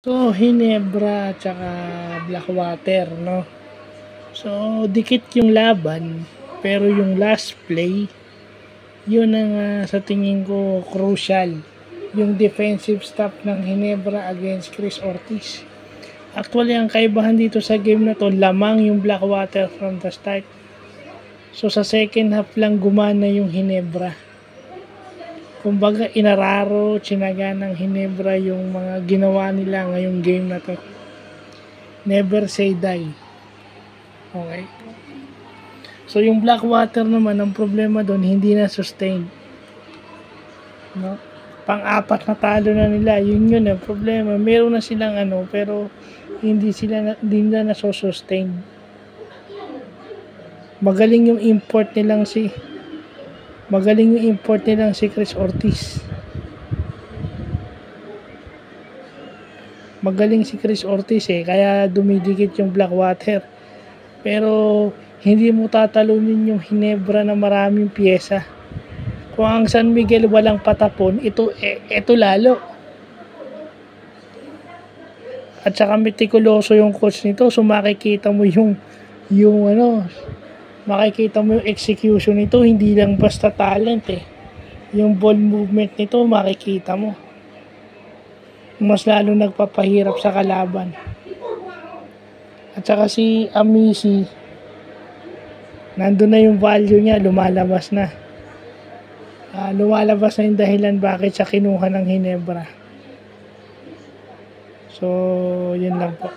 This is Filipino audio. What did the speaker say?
So, Hinebra at saka Blackwater, no? So, dikit yung laban, pero yung last play, yun ang sa tingin ko crucial. Yung defensive stop ng Hinebra against Chris Ortiz. Actually, ang kaibahan dito sa game na to, lamang yung Blackwater from the start. So, sa second half lang gumana yung Hinebra. Kumbaga, inararo, tsinaga ng Hinebra yung mga ginawa nila ngayong game na to. Never say die. Okay. So, yung Blackwater naman, ang problema doon, hindi na sustain. No? Pang-apat na talo na nila, yun ang problema. Meron na silang pero hindi na nasosustain. Magaling yung import nilang si Chris Ortiz. Magaling si Chris Ortiz kaya dumidikit yung Blackwater. Pero hindi mo tatalunin yung Hinebra na maraming pyesa. Kung ang San Miguel walang patapon, ito lalo. At saka metikuloso yung coach nito, so makikita mo makikita mo yung execution nito, hindi lang basta talent Yung ball movement nito, makikita mo. Mas lalo nagpapahirap sa kalaban. At saka si Amici, nandun na yung value niya, lumalabas na. Lumalabas na yung dahilan bakit siya kinuha ng Hinebra. So, yun lang po.